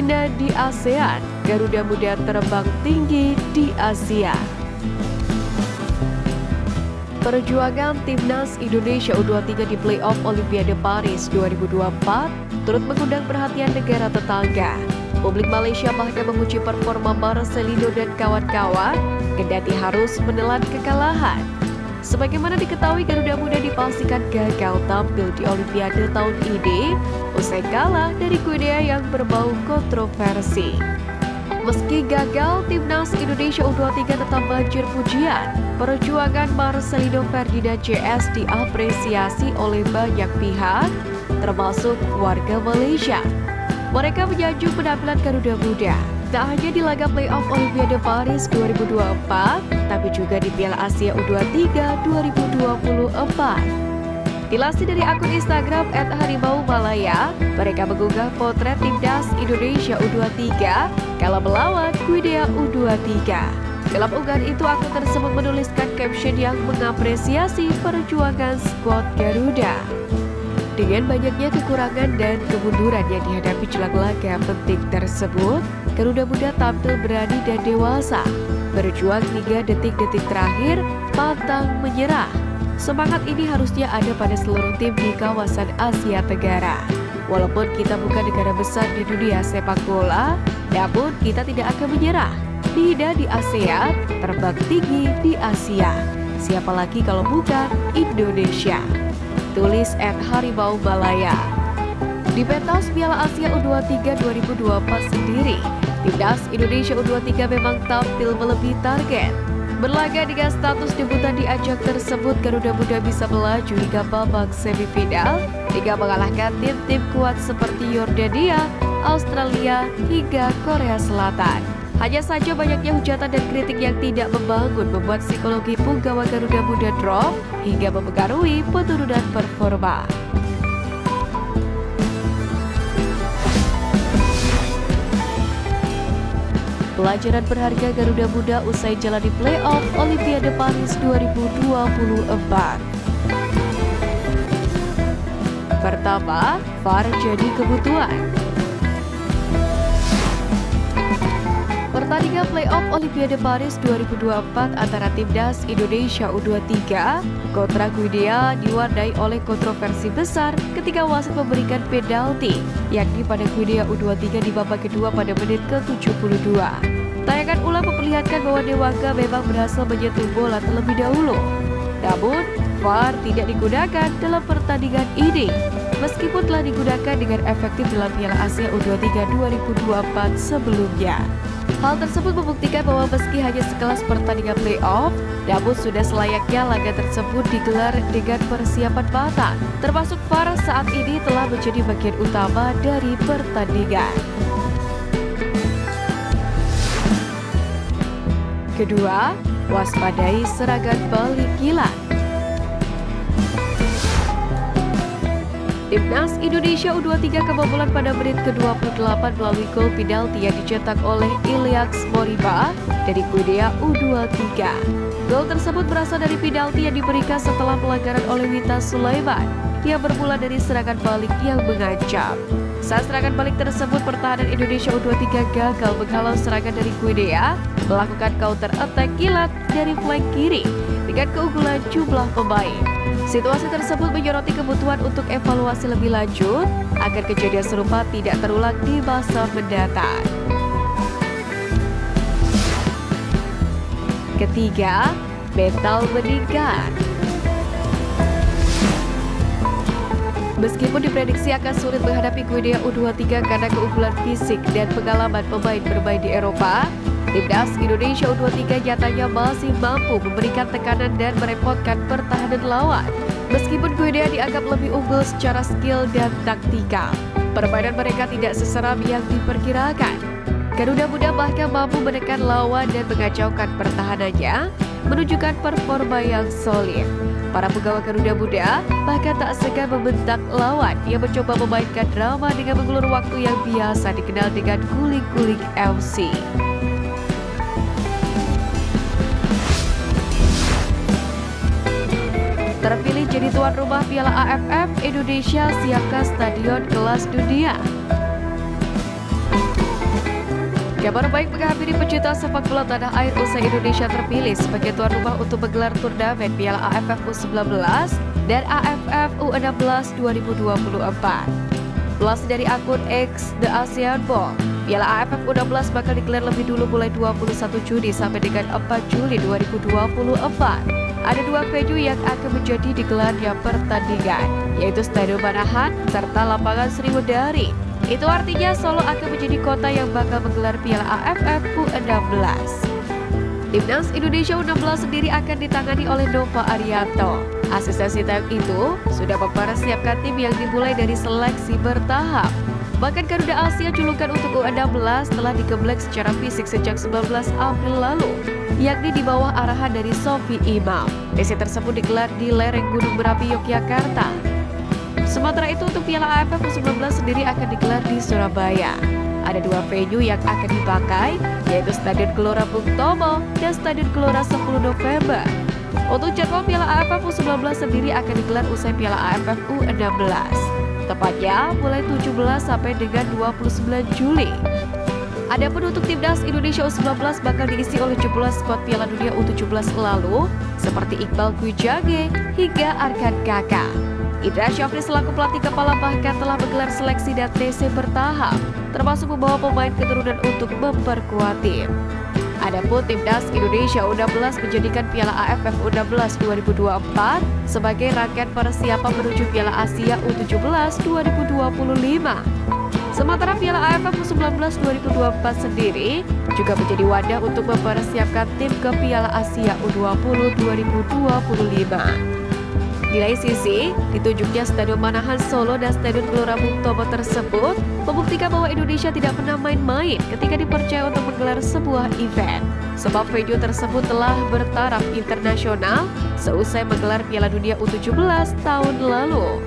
Cina di ASEAN, Garuda Muda terbang tinggi di Asia. Perjuangan Timnas Indonesia U23 di playoff Olimpiade Paris 2024 turut mengundang perhatian negara tetangga. Publik Malaysia bahkan memuji performa Marcelino dan kawan-kawan, kendati harus menelan kekalahan. Sebagaimana diketahui, Garuda Muda dipastikan gagal tampil di Olimpiade tahun ini usai kalah dari Guinea yang berbau kontroversi. Meski gagal, Timnas Indonesia U23 tetap banjir pujian. Perjuangan Marcelino Ferdinand JS diapresiasi oleh banyak pihak, termasuk warga Malaysia. Mereka menyanjung penampilan Garuda Muda, tak hanya di laga playoff Olimpiade Paris 2024, tapi juga di Piala Asia U23 2024. Dilansir dari akun Instagram @harimaumalaya, mereka mengunggah potret Timnas Indonesia U23 kala melawan Guinea U23. Dalam unggahan itu, akun tersebut menuliskan caption yang mengapresiasi perjuangan skuad Garuda. Dengan banyaknya kekurangan dan kemunduran yang dihadapi jelang laga penting tersebut, Garuda Muda tampil berani dan dewasa, berjuang hingga detik-detik terakhir, pantang menyerah. Semangat ini harusnya ada pada seluruh tim di kawasan Asia Tenggara. Walaupun kita bukan negara besar di dunia sepak bola, namun kita tidak akan menyerah. Tidak di ASEAN, terbang tinggi di Asia. Siapa lagi kalau bukan Indonesia? Tulis @harimaumalaya. Di pentas Piala Asia U23 2024 sendiri, Timnas Indonesia U23 memang tampil melebihi target. Berlaga dengan status debutan di ajang tersebut, Garuda Muda bisa melaju hingga babak semifinal hingga mengalahkan tim-tim kuat seperti Yordania, Australia, hingga Korea Selatan. Hanya saja banyaknya hujatan dan kritik yang tidak membangun membuat psikologi punggawa Garuda Muda drop hingga mempengaruhi penurunan performa. Pelajaran berharga Garuda Muda usai jalani playoff Olimpiade Paris 2024. Pertama, VAR jadi kebutuhan. Pertandingan playoff Olimpiade Paris 2024 antara Timnas Indonesia U23 kontra Guinea diwarnai oleh kontroversi besar ketika wasit memberikan penalti, yakni pada Guinea U23 di babak kedua pada menit ke-72. Tayangan ulang memperlihatkan bahwa Dewangga memang berhasil menyentuh bola terlebih dahulu. Namun, VAR tidak digunakan dalam pertandingan ini, meskipun telah digunakan dengan efektif dalam Piala Asia U23 2024 sebelumnya. Hal tersebut membuktikan bahwa meski hanya sekelas pertandingan playoff, namun sudah selayaknya laga tersebut digelar dengan persiapan matang. Termasuk VAR saat ini telah menjadi bagian utama dari pertandingan. Kedua, waspadai serangan balik kilat. Timnas Indonesia U23 kebobolan pada menit ke-28 melalui gol penalti yang dicetak oleh Ilyas Moriba dari Guinea U23. Gol tersebut berasal dari penalti yang diberikan setelah pelanggaran oleh Wita Sulaiman yang bermula dari serangan balik yang mengancam. Saat serangan balik tersebut, pertahanan Indonesia U23 gagal menghalau serangan dari Guinea, melakukan counter attack kilat dari flank kiri dengan keunggulan jumlah pemain. Situasi tersebut menyoroti kebutuhan untuk evaluasi lebih lanjut agar kejadian serupa tidak terulang di masa mendatang. Ketiga, mental meningkat. Meskipun diprediksi akan sulit menghadapi Guinea U23 karena keunggulan fisik dan pengalaman pemain bermain di Eropa, Timnas Indonesia U23 nyatanya masih mampu memberikan tekanan dan merepotkan pertahanan lawan. Meskipun Guinea dianggap lebih unggul secara skill dan taktikal, permainan mereka tidak seseram yang diperkirakan. Garuda Muda bahkan mampu menekan lawan dan mengacaukan pertahanannya, menunjukkan performa yang solid. Para pegawai Garuda Muda bahkan tak segan membentak lawan yang mencoba memainkan drama dengan mengulur waktu yang biasa dikenal dengan guling-guling MC. Terpilih jadi tuan rumah Piala AFF, Indonesia siapkan stadion kelas dunia. Kabar baik menghampiri pecinta sepak bola tanah air usai Indonesia terpilih sebagai tuan rumah untuk menggelar turnamen Piala AFF U19 dan AFF U16 2024. Pelas dari akun X The ASEAN Bowl, Piala AFF U16 bakal digelar lebih dulu mulai 21 Juni sampai dengan 4 Juli 2024. Ada dua venue yang akan menjadi digelarnya pertandingan, yaitu Stadion Manahan serta Lapangan Sriwedari. Itu artinya Solo akan menjadi kota yang bakal menggelar Piala AFF U16. Timnas Indonesia U16 sendiri akan ditangani oleh Nova Arianto. Asisten Sintayong itu sudah mempersiapkan tim yang dimulai dari seleksi bertahap. Bahkan Garuda Asia julukan untuk U16 telah digembleng secara fisik sejak 19 April lalu, yakni di bawah arahan dari Sofi Imam. Misi tersebut digelar di lereng Gunung Merapi, Yogyakarta. Sementara itu untuk Piala AFF U19 sendiri akan digelar di Surabaya. Ada dua venue yang akan dipakai, yaitu Stadion Gelora Bung Tomo dan Stadion Gelora 10 November. Untuk jadwal Piala AFF U19 sendiri akan digelar usai Piala AFF U16, tepatnya mulai 17 sampai dengan 29 Juli. Adapun untuk Timnas Indonesia U19 bakal diisi oleh jumlah skuad Piala Dunia U17 lalu, seperti Iqbal Gwijage hingga Arkan Kaka. Indra Syafri selaku pelatih kepala bahkan telah menggelar seleksi dan TC bertahap, termasuk membawa pemain keturunan untuk memperkuat tim. Adapun Timnas Indonesia U16 menjadikan Piala AFF U16 2024 sebagai rangkaian persiapan menuju Piala Asia U17 2025. Sementara Piala AFF U19 2024 sendiri juga menjadi wadah untuk mempersiapkan tim ke Piala Asia U20 2025. Di lain sisi, ditunjuknya Stadion Manahan Solo dan Stadion Gelora Bung Tomo tersebut membuktikan bahwa Indonesia tidak pernah main-main ketika dipercaya untuk menggelar sebuah event. Sebab venue tersebut telah bertaraf internasional seusai menggelar Piala Dunia U17 tahun lalu.